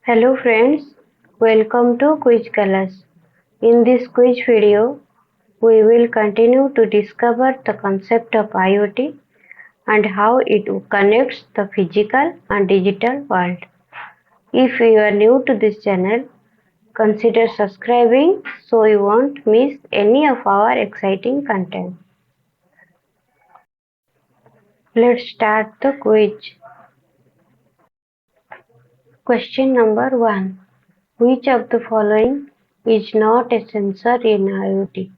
Hello friends, welcome to Quiz Class. In this quiz video, we will continue to discover the concept of IoT and how it connects the physical and digital world. If you are new to this channel, consider subscribing so you won't miss any of our exciting content. Let's start the quiz. Question number 1. Which of the following is not a sensor in IoT?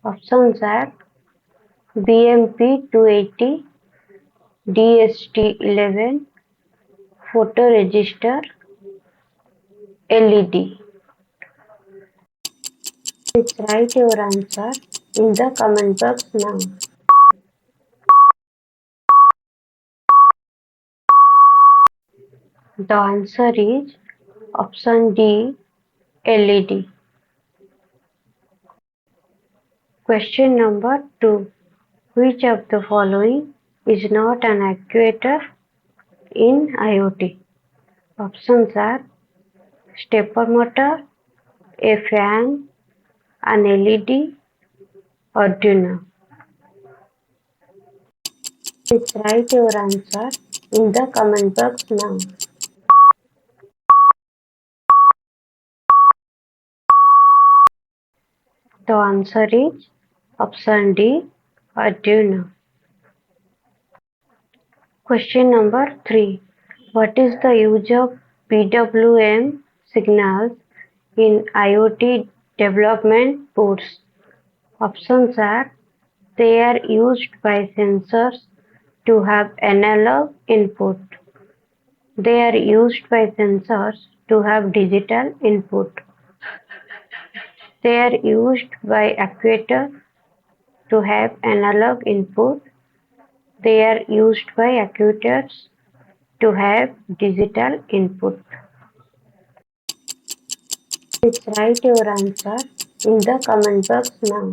Options are BMP280, DST11, photoregister, LED. Please write your answer in the comment box now. The answer is option D, LED. Question number 2. Which of the following is not an actuator in IoT? Options are stepper motor, a fan, an LED, Arduino. Please write your answer in the comment box now. The answer is option D, Arduino. Question number 3. What is the use of PWM signals in IoT development boards? Options are they are used by sensors to have analog input. They are used by sensors to have digital input. They are used by actuators to have analog input. They are used by actuators to have digital input. Please write your answer in the comment box now.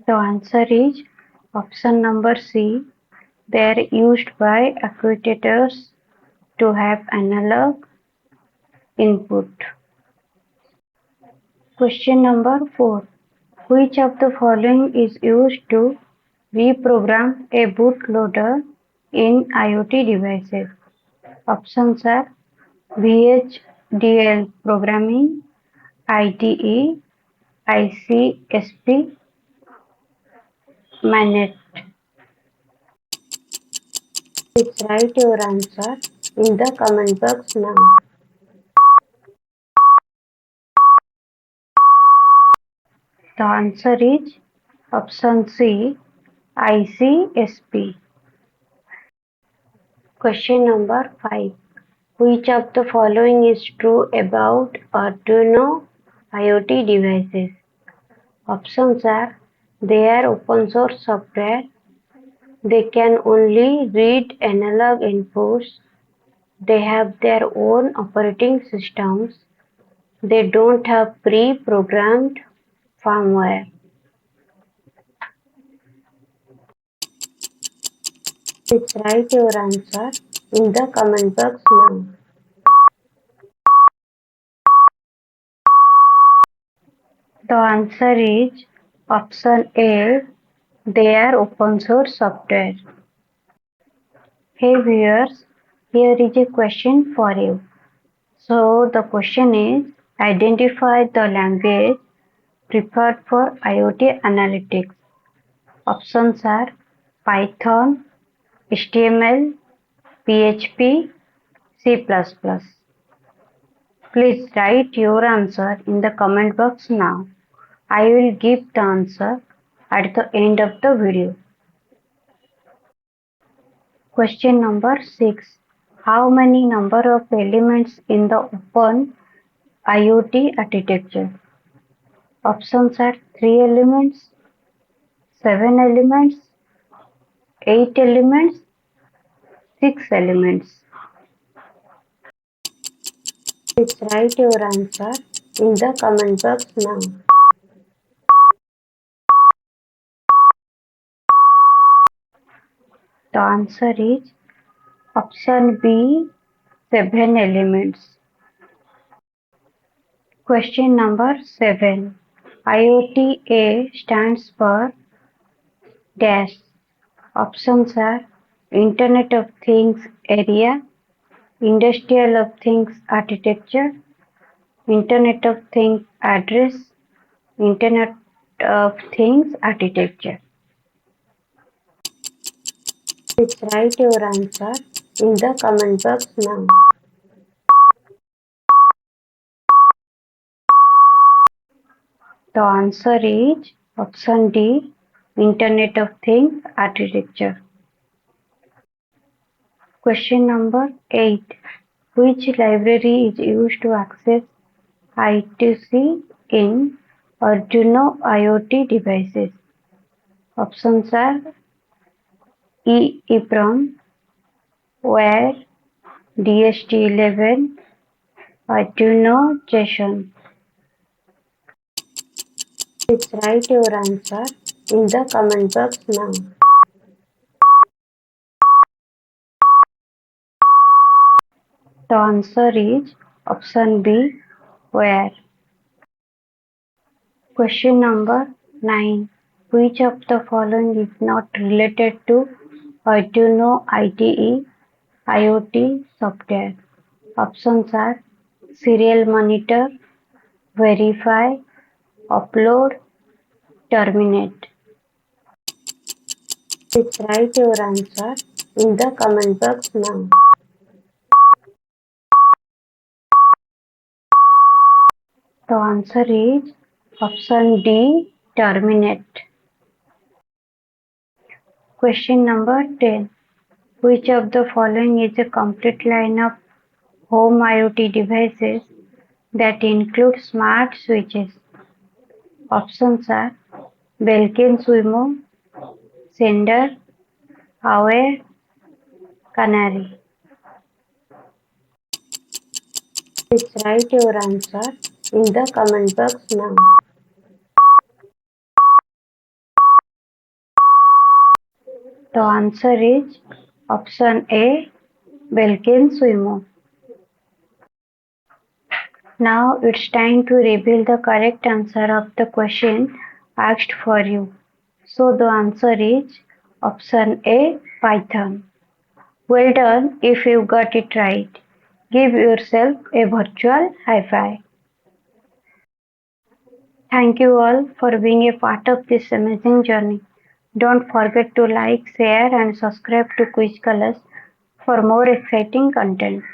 The answer is option number C. They are used by actuators to have analog input. Question number 4. Which of the following is used to reprogram a bootloader in IoT devices? Options are VHDL programming, IDE, ICSP, Manet. Please write your answer in the comment box now. The answer is option C, ICSP. Question number 5. Which of the following is true about Arduino IoT devices? Options are they are open source software, they can only read analog inputs, they have their own operating systems, they don't have pre-programmed firmware. Please write your answer in the comment box now. The answer is option A. They are open source software. Hey viewers, here is a question for you. So the question is identify the language preferred for IoT analytics. Options are Python, HTML, PHP, C++. Please write your answer in the comment box now. I will give the answer at the end of the video. Question number 6. How many number of elements in the open IoT architecture? Options are 3 elements, 7 elements, 8 elements, 6 elements. Please write your answer in the comment box now. The answer is option B, 7 elements. Question number 7. IoT A stands for dash. Options are Internet of Things Area, Industrial of Things Architecture, Internet of Things Address, Internet of Things Architecture. Please write your answer in the comment box now. The answer is option D, Internet of Things Architecture. Question number 8. Which library is used to access I2C in Arduino IoT devices? Options are EEPROM, WARE, DST11, Arduino JSON. Please write your answer in the comment box now. The answer is option B, WARE. Question number 9. Which of the following is not related to Arduino IDE IoT software? Options are serial monitor, verify, upload, terminate. Please write your answer in the comment box now. The answer is option D, terminate. Question number 10. Which of the following is a complete line of home IoT devices that include smart switches? Options are Belkin Wimo, Sender, Aware, Canary. Please write your answer in the comment box now. The answer is option A, Belkin Wimo. Now it's time to reveal the correct answer of the question asked for you. So the answer is option A, Python. Well done if you got it right. Give yourself a virtual high five. Thank you all for being a part of this amazing journey. Don't forget to like, share and subscribe to Quiz Colors for more exciting content.